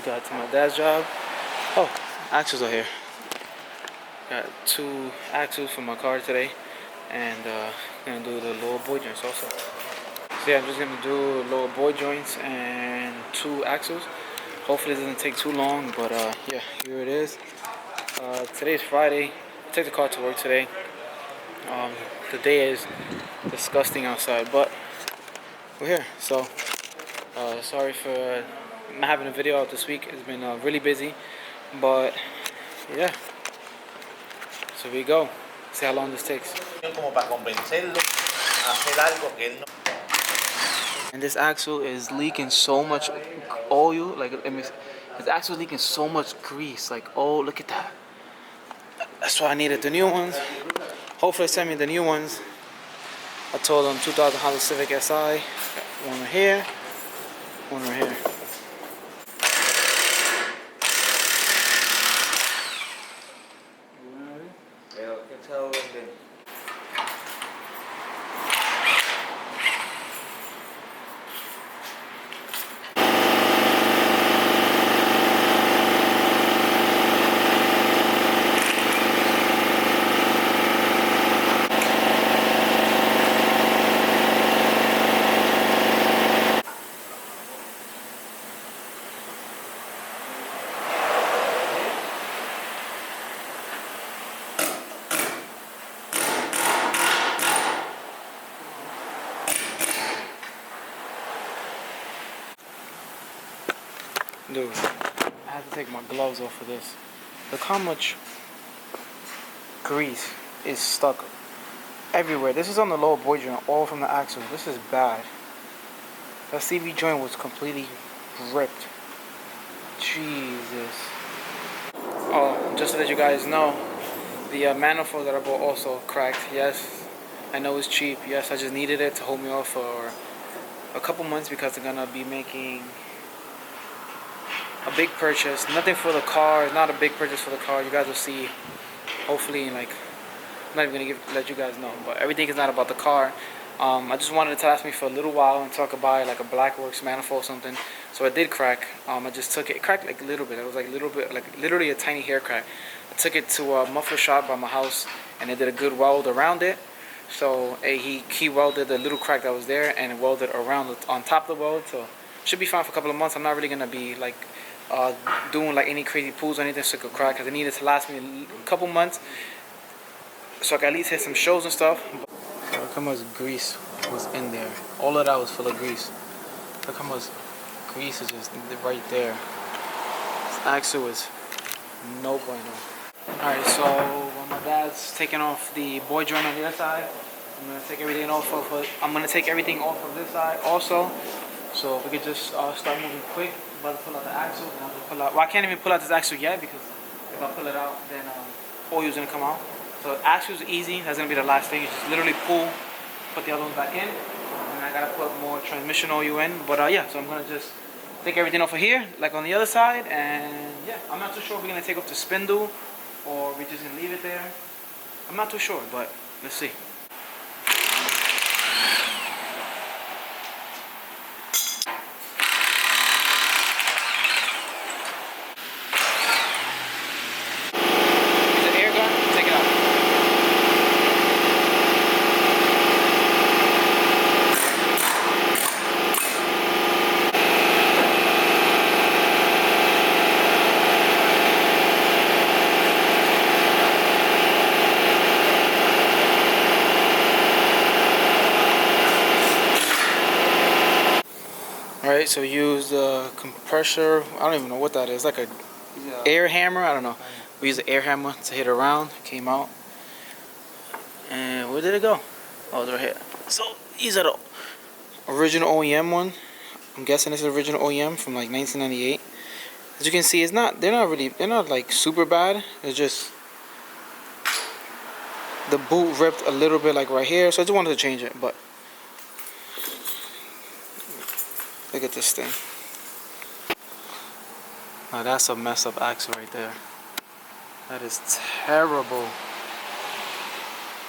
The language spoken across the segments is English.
got to my dad's job. Oh, axles are here. Got 2 axles for my car today, and gonna do the lower boy joints also. So yeah, I'm just gonna do lower boy joints and 2 axles. Hopefully it doesn't take too long, but yeah, here it is. Today's Friday. I take the car to work today. The day is disgusting outside, but we're here. So sorry for not having a video out this week. It's been really busy, but yeah. So we go. See how long this takes. And this axle is leaking so much oil. Like, I mean, this axle is leaking so much grease. Like, oh, look at that. That's why I needed the new ones. Hopefully, send me the new ones. I told them 2000 Honda Civic Si. One right here. One right here. Dude, I have to take my gloves off for this. Look how much grease is stuck everywhere. This is on the lower boy joint, all from the axle. This is bad. That CV joint was completely ripped. Jesus. Oh, just to let you guys know, the manifold that I bought also cracked. Yes, I know it's cheap. Yes, I just needed it to hold me off for a couple months because they're gonna be making a big purchase. Nothing for the car. It's not a big purchase for the car. You guys will see. Hopefully, like, I'm not even gonna let you guys know. But everything is not about the car. I just wanted it to last me for a little while until I could buy like a Blackworks manifold or something. So it did crack. I just took it. It cracked like a little bit. It was like a little bit, like literally a tiny hair crack. I took it to a muffler shop by my house, and they did a good weld around it. So he welded the little crack that was there and welded around on top of the weld. So should be fine for a couple of months. I'm not really gonna be like doing like any crazy pulls or anything so it could crack, because it needed to last me a couple months so I could at least hit some shows and stuff. Look how much grease was in there. All of that was full of grease. Look how much grease is just right there. This axle is no bueno. Alright, so when my dad's taking off the boy joint on the other side, I'm gonna take everything off of this side also. So if we could just start moving quick. I'm about to pull out the axle, and I'll pull out. Well, I can't even pull out this axle yet because if I pull it out, then oil's gonna come out. So axle's easy. That's gonna be the last thing. You just literally pull, put the other ones back in, and I gotta put more transmission oil in. But yeah, so I'm gonna just take everything off of here, like on the other side, and yeah, I'm not too sure if we're gonna take off the spindle or we're just gonna leave it there. I'm not too sure, but let's see. Alright, so use the compressor. I don't even know what that is. Like a air hammer. I don't know. We use the air hammer to hit around. Came out. And where did it go? Oh, it's right here. So these are the original OEM one. I'm guessing this is original OEM from like 1998. As you can see, they're not like super bad. It's just the boot ripped a little bit like right here. So I just wanted to change it, but look at this thing. Now that's a messed up axle right there. That is terrible.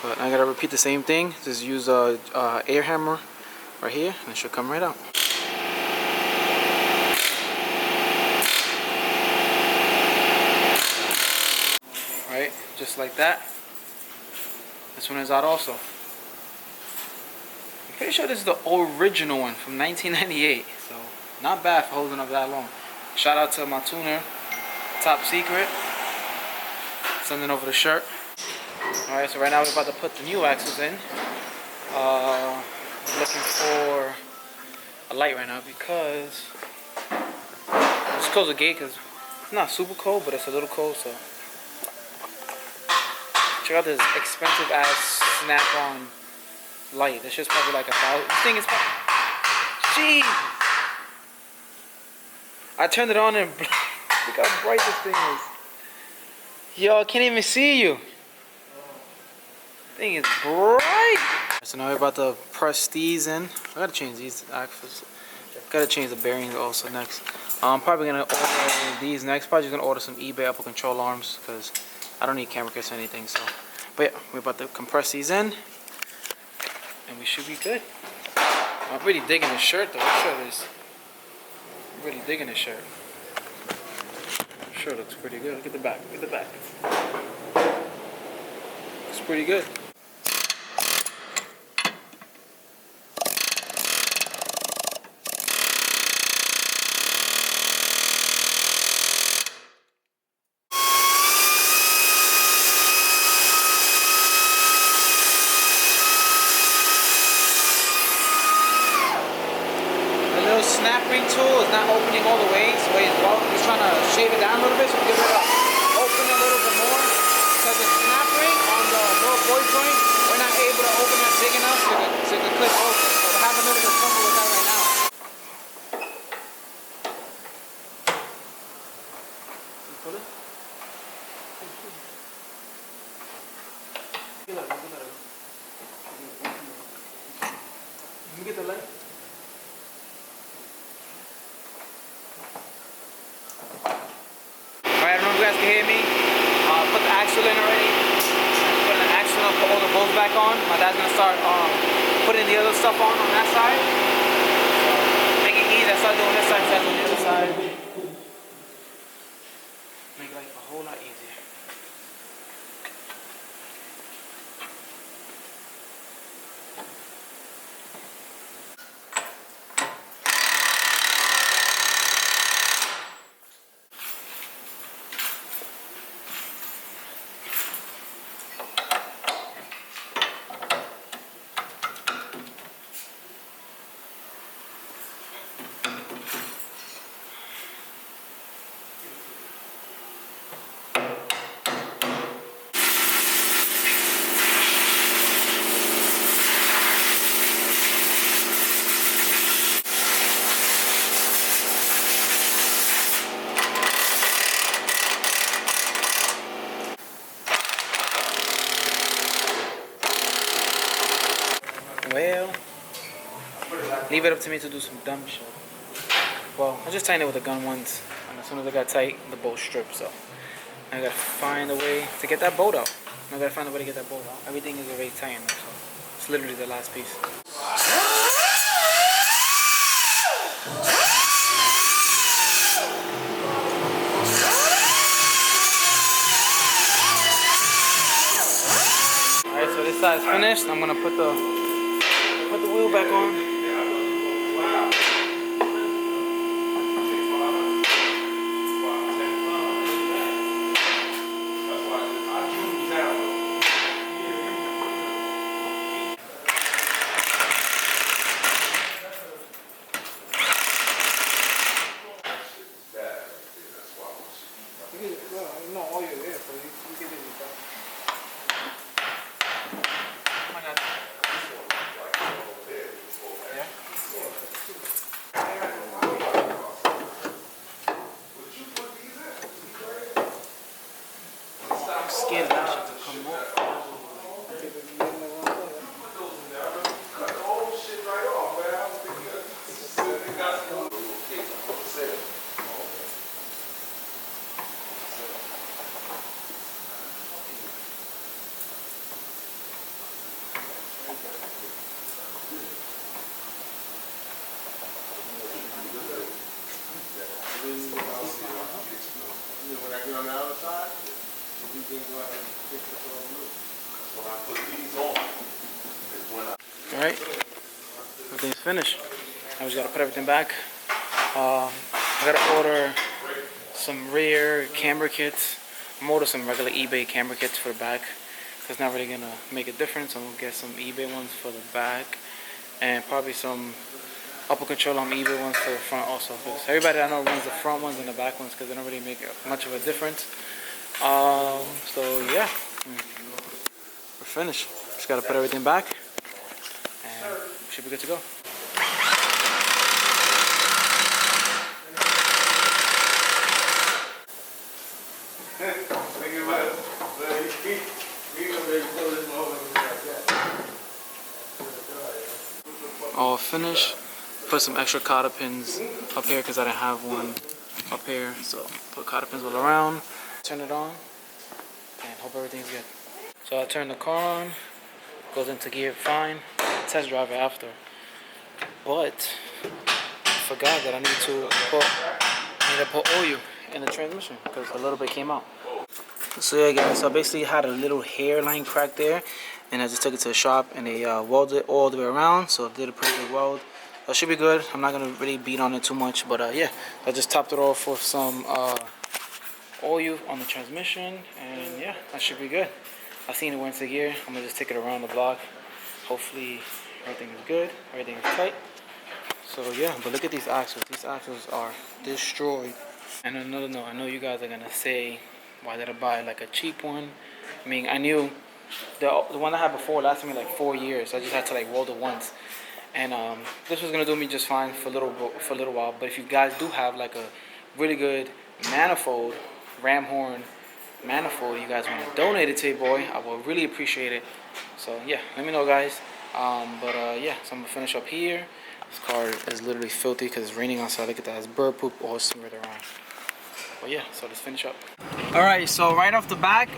But I gotta repeat the same thing. Just use a air hammer right here, and it should come right out. just like that. This one is out also. I'm pretty sure this is the original one from 1998, so not bad for holding up that long. Shout out to my tuner, Top Secret, sending over the shirt. Alright, so right now we're about to put the new axles in. I'm looking for a light right now because just close the gate because it's not super cold, but it's a little cold. So check out this expensive ass snap-on light. This shit's probably like $1,000. This thing is probably, jeez. I turned it on and look how bright this thing is. Yo, I can't even see you. This thing is bright. So now we're about to press these in. I gotta change these axles. Gotta change the bearings also next. I'm probably gonna order these next. Probably just gonna order some eBay Apple control arms because I don't need camera kits or anything. So, but yeah, we're about to compress these in, and we should be good. I'm really digging this shirt though. This shirt is really digging this shirt. The shirt looks pretty good. Look at the back. Look at the back. Looks pretty good. Snap ring tool is not opening all the way, so he's trying to shave it down a little bit, so we get rid of open a little bit more. Because the snap ring on the little boy joint, we're not able to open it big enough so it can clip open. So we're having a little bit of trouble with that right now. You put it? You get the light? Alright, I don't know if you guys can hear me. Put the axle in already. Put the axle up, put all the bolts back on. My dad's gonna start putting the other stuff on that side. So make it easy. I start doing this side, so on the other side. Make life a whole lot easier. Well, leave it up to me to do some dumb shit. Well, I just tightened it with the gun once, and as soon as I got tight, the bolt stripped. So I gotta find a way to get that bolt out. I gotta find a way to get that bolt out. Everything is already tightened, so it's literally the last piece. Alright, so this side's finished. I'm gonna put the wheel back on. No, all you're there for you can do it. Oh my God. Alright, everything's finished. Now we just gotta put everything back. I gotta order some rear camber kits. I'm order some regular eBay camber kits for the back. It's not really gonna make a difference. I'm gonna get some eBay ones for the back, and probably some upper control on eBay ones for the front also. Because everybody I know runs the front ones and the back ones because they don't really make much of a difference. So yeah, we're finished. Just gotta put everything back, and we should be good to go. All finished. Put some extra cotter pins up here because I didn't have one up here. So put cotter pins all around. Turn it on and hope everything's good. So I turn the car on. Goes into gear fine. Test drive it after. But I forgot that I need to put oil in the transmission because a little bit came out. So yeah guys, so I basically had a little hairline crack there, and I just took it to the shop and they welded it all the way around, so I did a pretty good weld. That should be good. I'm not gonna really beat on it too much, but yeah, I just topped it off with some oil on the transmission, and yeah, that should be good. I seen it went to gear. I'm gonna just take it around the block. Hopefully everything is good, everything is tight. So yeah, but look at these axles. These axles are destroyed. And another note, I know you guys are gonna say, why did I buy like a cheap one? I mean, I knew the one I had before lasted me like 4 years. So I just had to like weld it once, and this was gonna do me just fine for a little while. But if you guys do have like a really good manifold, ram horn manifold, you guys want to donate it to your boy, I will really appreciate it. So yeah, let me know guys. Yeah, so I'm gonna finish up here. This car is literally filthy because it's raining outside. Look at that, it's bird poop all smeared around. But yeah, so let's finish up. Alright, so right off the back,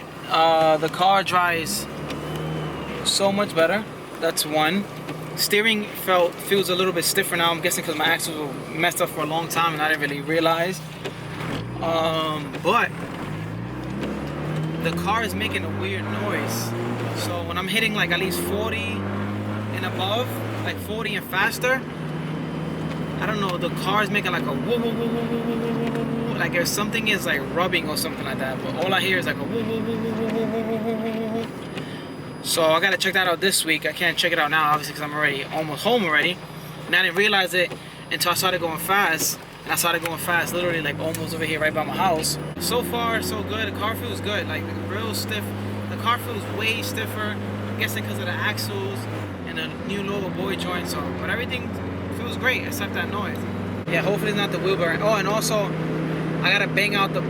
the car dries so much better. That's one. Steering feels a little bit stiffer now. I'm guessing because my axles were messed up for a long time and I didn't really realize. But the car is making a weird noise. So when I'm hitting like at least 40 and above, like 40 and faster, I don't know, the car is making like a woo woo woo woo woo woo woo woo, like if something is like rubbing or something like that. But all I hear is like a woo woo woo woo woo woo woo woo woo. So I gotta check that out this week. I can't check it out now, obviously, because I'm already almost home already. And I didn't realize it until I started going fast. And I started going fast, literally like almost over here right by my house. So far, so good. The car feels good, like real stiff. The car feels way stiffer. I'm guessing because of the axles and the new lower boy joint. So, but everything feels great except that noise. Yeah, hopefully it's not the wheel bearing. Oh, and also I gotta bang out the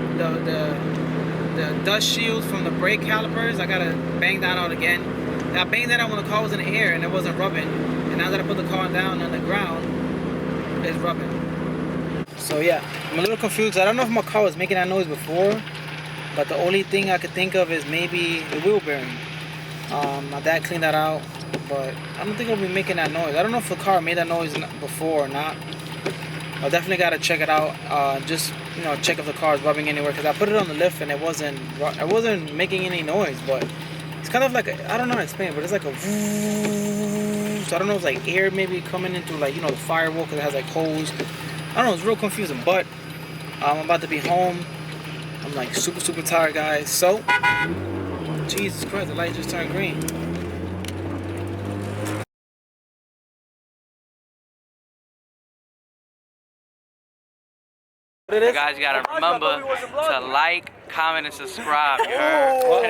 dust shield from the brake calipers. I gotta bang that out again. I banged that out when the car was in the air and it wasn't rubbing. And now that I put the car down on the ground, it's rubbing. So yeah, I'm a little confused. I don't know if my car was making that noise before, but the only thing I could think of is maybe the wheel bearing. My dad cleaned that out, but I don't think it'll be making that noise. I don't know if the car made that noise before or not. I definitely gotta check it out. Just check if the car is rubbing anywhere, because I put it on the lift and it wasn't making any noise. But it's kind of like I don't know how to explain it, but it's like a woo. So I don't know if it's like air maybe coming into like the firewall because it has like holes. I don't know, it's real confusing. But I'm about to be home. I'm like super tired, guys. So Jesus Christ, the light just turned green. You guys gotta remember to like, comment, and subscribe. You heard?